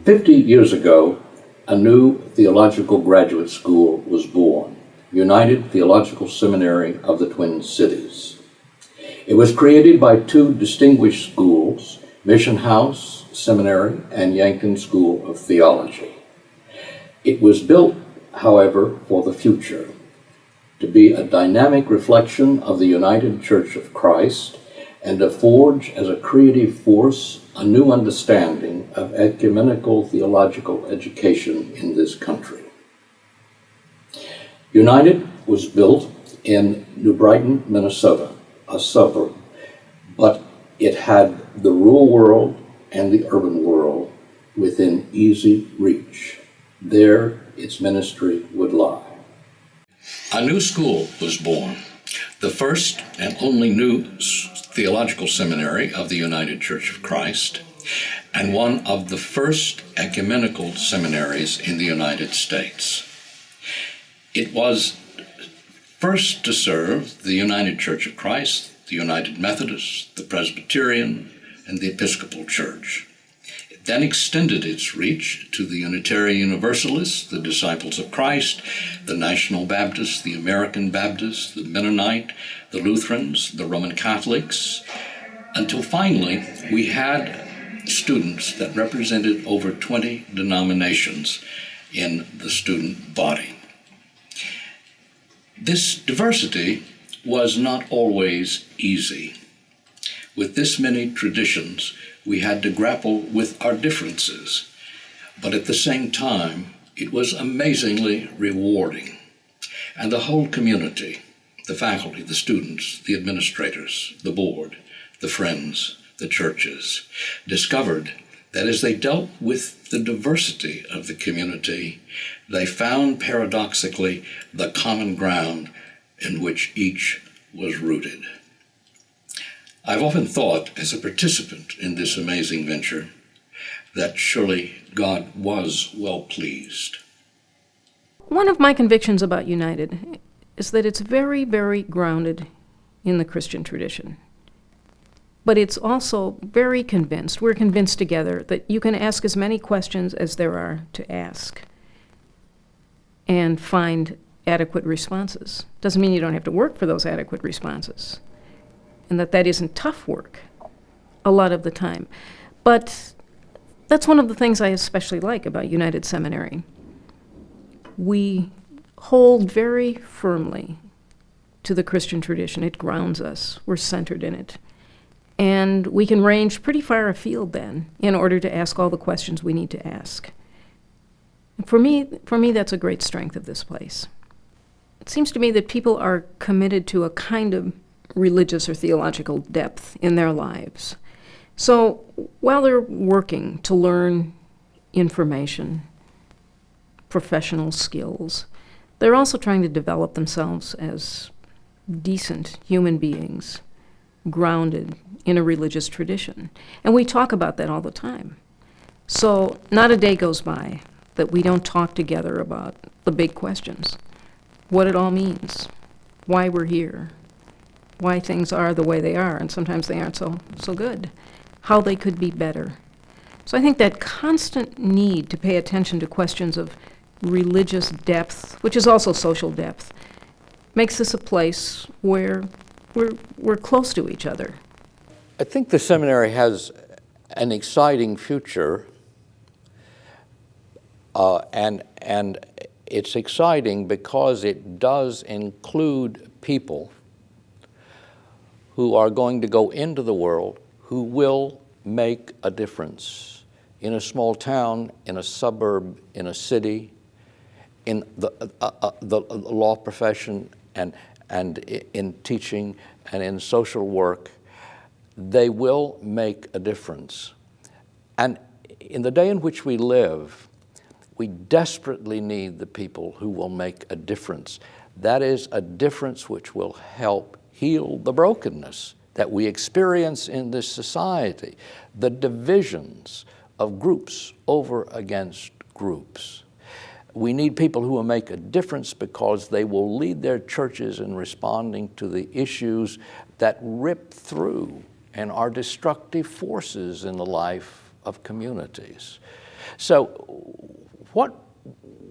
50 years ago, a new theological graduate school was born, United Theological Seminary of the Twin Cities. It was created by two distinguished schools, Mission House Seminary and Yankton School of Theology. It was built, however, for the future, to be a dynamic reflection of the United Church of Christ and to forge as a creative force a new understanding of ecumenical theological education in this country. United was built in New Brighton, Minnesota, a suburb, but it had the rural world and the urban world within easy reach. There its ministry would lie. A new school was born, the first and only new theological seminary of the United Church of Christ, and one of the first ecumenical seminaries in the United States. It was first to serve the United Church of Christ, the United Methodist, the Presbyterian, and the Episcopal Church. It then extended its reach to the Unitarian Universalists, the Disciples of Christ, the National Baptists, the American Baptists, the Mennonite, the Lutherans, the Roman Catholics, until finally we had students that represented over 20 denominations in the student body. This diversity was not always easy. With this many traditions, we had to grapple with our differences, but at the same time, it was amazingly rewarding. And the whole community, the faculty, the students, the administrators, the board, the friends, the churches, discovered that as they dealt with the diversity of the community, they found paradoxically the common ground in which each was rooted. I've often thought, as a participant in this amazing venture, that surely God was well pleased. One of my convictions about United is that it's very, very grounded in the Christian tradition. But it's also very convinced, we're convinced together, that you can ask as many questions as there are to ask and find adequate responses. Doesn't mean you don't have to work for those adequate responses, and that isn't tough work a lot of the time. But that's one of the things I especially like about United Seminary. We hold very firmly to the Christian tradition. It grounds us. We're centered in it. And we can range pretty far afield then in order to ask all the questions we need to ask. For me, that's a great strength of this place. It seems to me that people are committed to a kind of religious or theological depth in their lives. So while they're working to learn information, professional skills, they're also trying to develop themselves as decent human beings, grounded in a religious tradition. And we talk about that all the time. So not a day goes by that we don't talk together about the big questions. What it all means, why we're here, why things are the way they are, and sometimes they aren't so good, how they could be better. So I think that constant need to pay attention to questions of religious depth, which is also social depth, makes this a place where we're close to each other. I think the seminary has an exciting future, and it's exciting because it does include people who are going to go into the world who will make a difference in a small town, in a suburb, in a city, in the law profession, and in teaching and in social work. They will make a difference. And in the day in which we live, we desperately need the people who will make a difference. That is a difference which will help heal the brokenness that we experience in this society, the divisions of groups over against groups. We need people who will make a difference because they will lead their churches in responding to the issues that rip through and are destructive forces in the life of communities. So what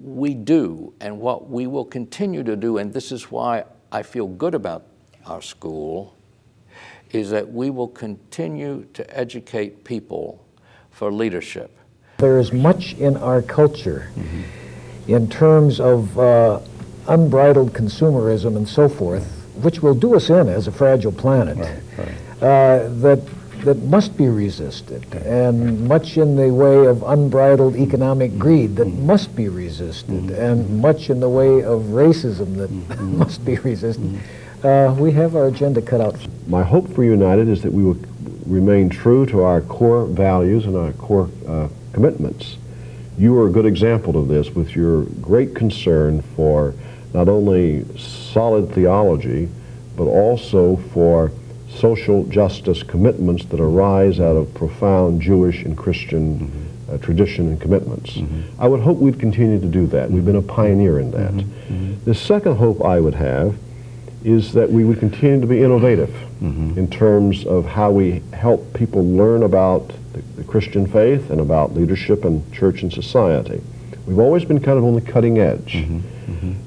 we do and what we will continue to do, and this is why I feel good about our school, is that we will continue to educate people for leadership. There is much in our culture in terms of unbridled consumerism and so forth, which will do us in as a fragile planet, that must be resisted, and much in the way of unbridled economic greed that must be resisted, and much in the way of racism that must be resisted. We have our agenda cut out. My hope for United is that we will remain true to our core values and our core commitments. You are a good example of this with your great concern for not only solid theology, but also for social justice commitments that arise out of profound Jewish and Christian tradition and commitments. I would hope we'd continue to do that. We've been a pioneer in that. The second hope I would have is that we would continue to be innovative in terms of how we help people learn about the Christian faith and about leadership and church and society. We've always been kind of on the cutting edge.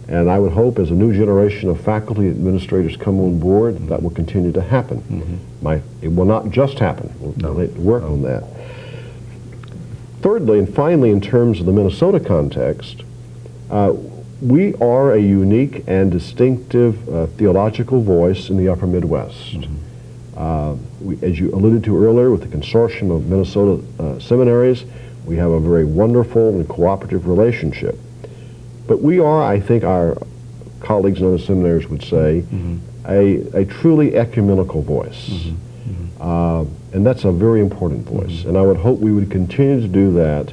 And I would hope as a new generation of faculty administrators come on board, that will continue to happen. It will not just happen. We'll work on that. Thirdly, and finally, in terms of the Minnesota context, we are a unique and distinctive theological voice in the upper Midwest. As you alluded to earlier, with the consortium of Minnesota seminaries, we have a very wonderful and cooperative relationship. But we are, I think our colleagues in other seminaries would say, a truly ecumenical voice. And that's a very important voice. And I would hope we would continue to do that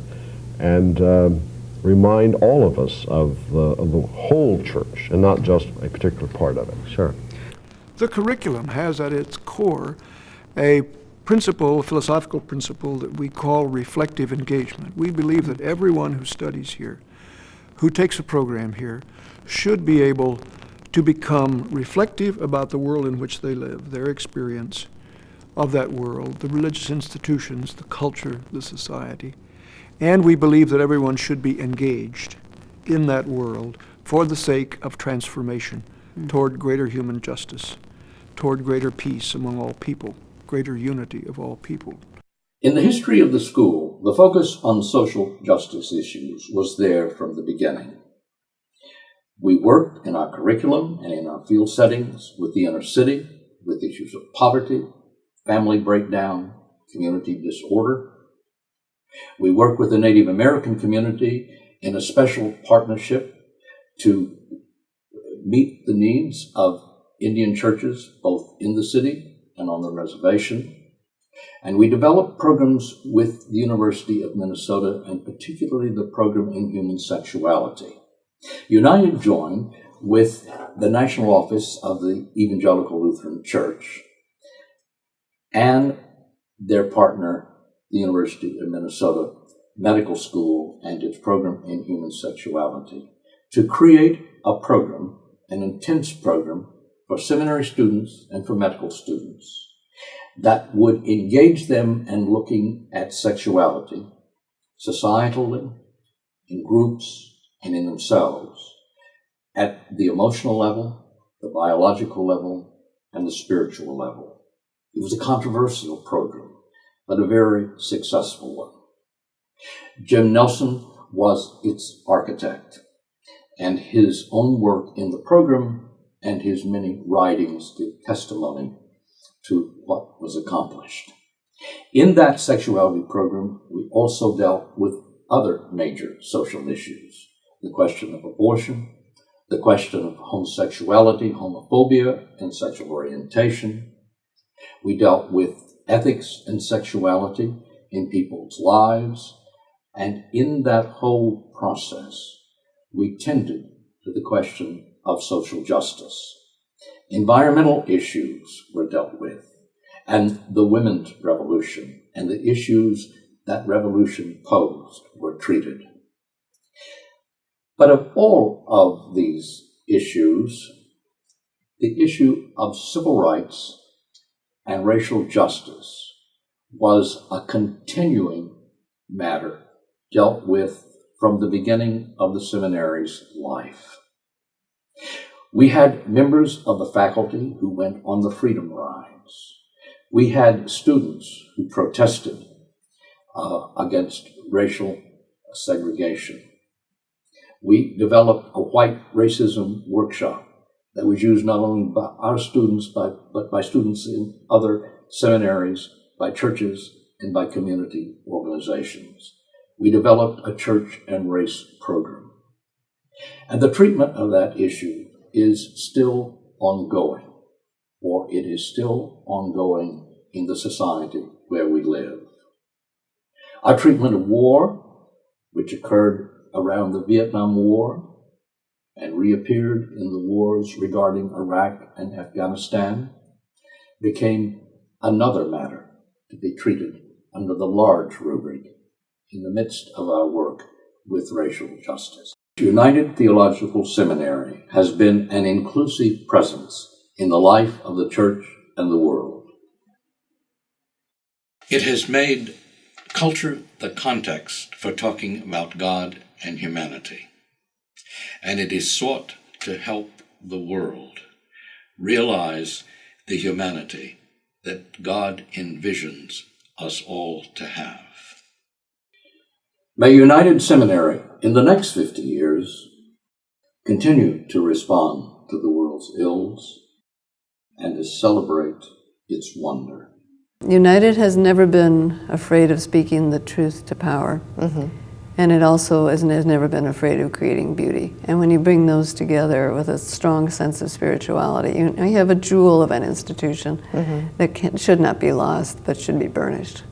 and remind all of us of the whole church and not just a particular part of it. Sure. The curriculum has at its core a principle, a philosophical principle that we call reflective engagement. We believe that everyone who studies here, who takes a program here, should be able to become reflective about the world in which they live, their experience of that world, the religious institutions, the culture, the society. And we believe that everyone should be engaged in that world for the sake of transformation toward greater human justice, toward greater peace among all people, greater unity of all people. In the history of the school, the focus on social justice issues was there from the beginning. We worked in our curriculum and in our field settings with the inner city, with issues of poverty, family breakdown, community disorder. We work with the Native American community in a special partnership to meet the needs of Indian churches, both in the city and on the reservation. And we developed programs with the University of Minnesota, and particularly the program in human sexuality. United joined with the National Office of the Evangelical Lutheran Church and their partner, the University of Minnesota Medical School and its program in human sexuality, to create a program, an intense program for seminary students and for medical students that would engage them in looking at sexuality societally, in groups, and in themselves, at the emotional level, the biological level, and the spiritual level. It was a controversial program, but a very successful one. Jim Nelson was its architect, and his own work in the program and his many writings give testimony to what was accomplished. In that sexuality program, we also dealt with other major social issues: the question of abortion, the question of homosexuality, homophobia, and sexual orientation. We dealt with ethics and sexuality in people's lives, and in that whole process, we tended to the question of social justice. Environmental issues were dealt with, and the women's revolution and the issues that revolution posed were treated. But of all of these issues, the issue of civil rights and racial justice was a continuing matter dealt with from the beginning of the seminary's life. We had members of the faculty who went on the Freedom Rides. We had students who protested against racial segregation. We developed a white racism workshop that was used not only by our students, but by students in other seminaries, by churches, and by community organizations. We developed a church and race program. And the treatment of that issue is still ongoing, or it is still ongoing in the society where we live. Our treatment of war, which occurred around the Vietnam War and reappeared in the wars regarding Iraq and Afghanistan, became another matter to be treated under the large rubric in the midst of our work with racial justice. United Theological Seminary has been an inclusive presence in the life of the church and the world. It has made culture the context for talking about God and humanity, and it is sought to help the world realize the humanity that God envisions us all to have. May United Seminary, in the next 50 years, continue to respond to the world's ills and to celebrate its wonder. United has never been afraid of speaking the truth to power. And it also has never been afraid of creating beauty. And when you bring those together with a strong sense of spirituality, you have a jewel of an institution that should not be lost, but should be burnished.